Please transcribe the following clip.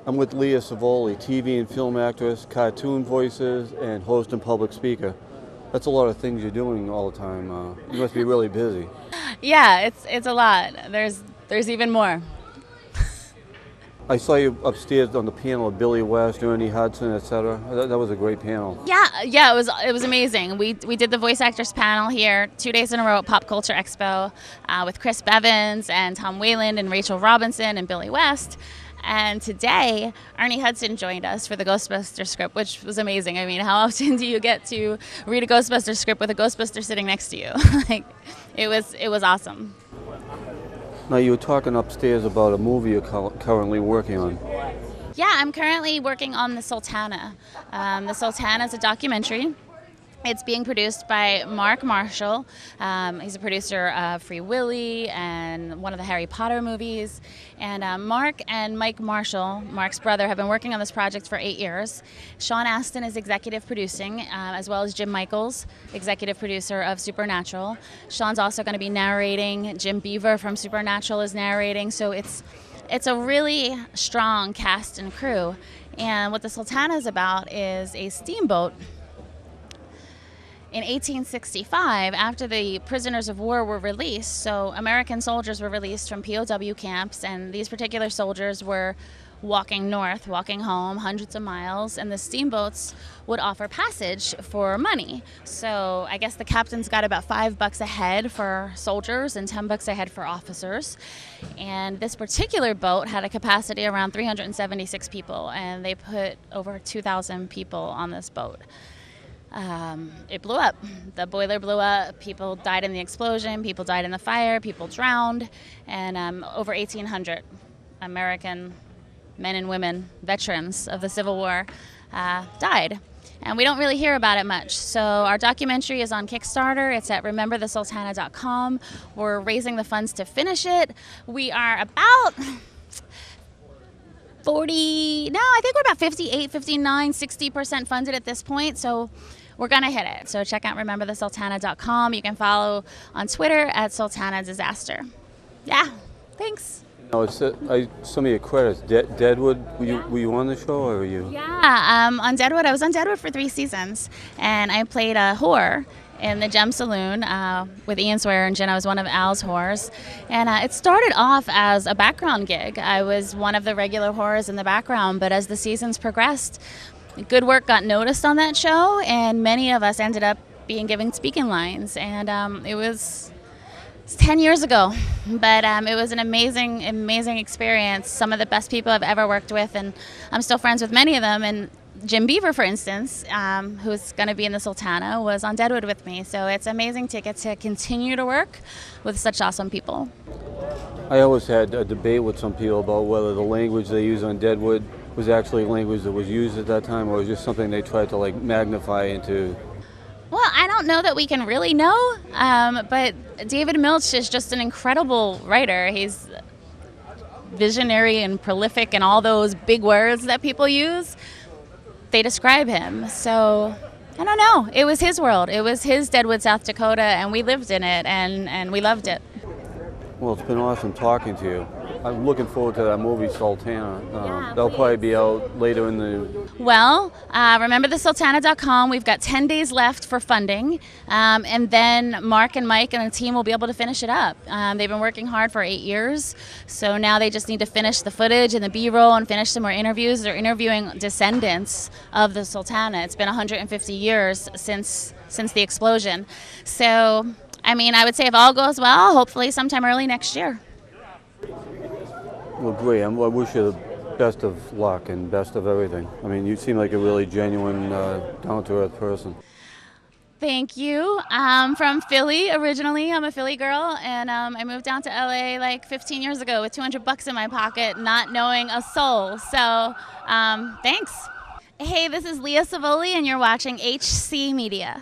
I'm with Leah Savoli, TV and film actress, cartoon voices, and host and public speaker. That's a lot of things you're doing all the time. You must be really busy. Yeah, it's a lot. There's even more. I saw you upstairs on the panel of Billy West, Ernie Hudson, etc. That was a great panel. Yeah, it was amazing. We did the voice actors panel here 2 days in a row at Pop Culture Expo with Chris Bevins and Tom Wayland and Rachel Robinson and Billy West. And today, Ernie Hudson joined us for the Ghostbuster script, which was amazing. I mean, how often do you get to read a Ghostbuster script with a Ghostbuster sitting next to you? Like, it was awesome. Now, you were talking upstairs about a movie you're currently working on. Yeah, I'm currently working on The Sultana. The Sultana is a documentary. It's being produced by Mark Marshall. He's a producer of Free Willy and one of the Harry Potter movies. And Mark and Mike Marshall, Mark's brother, have been working on this project for 8 years. Sean Astin is executive producing, as well as Jim Michaels, executive producer of Supernatural. Sean's also going to be narrating. Jim Beaver from Supernatural is narrating. So it's a really strong cast and crew. And what The Sultana is about is a steamboat. In 1865, after the prisoners of war were released, so American soldiers were released from POW camps, and these particular soldiers were walking north, walking home hundreds of miles, and the steamboats would offer passage for money. So I guess the captains got about $5 a head for soldiers and $10 a head for officers. And this particular boat had a capacity around 376 people, and they put over 2,000 people on this boat. It blew up. The boiler blew up. People died in the explosion. People died in the fire. People drowned. And over 1,800 American men and women, veterans of the Civil War, died. And we don't really hear about it much. So our documentary is on Kickstarter. It's at rememberthesultana.com. We're raising the funds to finish it. We are about 58, 59, 60% funded at this point. So we're going to hit it. So check out rememberthesultana.com. You can follow on Twitter at Sultana Disaster. Yeah, thanks. Now, some of your credits. Deadwood, were you on the show or were you? Yeah, on Deadwood. I was on Deadwood for 3 seasons, and I played a whore in the Gem Saloon with Ian Swearingen. I was one of Al's whores. And it started off as a background gig. I was one of the regular whores in the background, but as the seasons progressed, good work got noticed on that show, and many of us ended up being given speaking lines. And it's 10 years ago, but it was an amazing, amazing experience. Some of the best people I've ever worked with, and I'm still friends with many of them. And Jim Beaver, for instance, who's going to be in the Sultana, was on Deadwood with me. So it's amazing to get to continue to work with such awesome people. I always had a debate with some people about whether the language they use on Deadwood was actually language that was used at that time, or was just something they tried to magnify into. Well, I don't know that we can really know, but David Milch is just an incredible writer. He's visionary and prolific, and all those big words that people use, they describe him. So I don't know. It was his world. It was his Deadwood, South Dakota, and we lived in it, and we loved it. Well, it's been awesome talking to you. I'm looking forward to that movie, Sultana. That'll please. probably be out later in the... Well, rememberthesultana.com. We've got 10 days left for funding, and then Mark and Mike and the team will be able to finish it up. They've been working hard for 8 years, so now they just need to finish the footage and the B-roll and finish some more interviews. They're interviewing descendants of the Sultana. It's been 150 years since the explosion. So, I mean, I would say if all goes well, hopefully sometime early next year. Well, great. I wish you the best of luck and best of everything. I mean, you seem like a really genuine, down-to-earth person. Thank you. I'm from Philly originally. I'm a Philly girl, and I moved down to LA like 15 years ago with $200 in my pocket, not knowing a soul. So, thanks. Hey, this is Leah Savoli, and you're watching HC Media.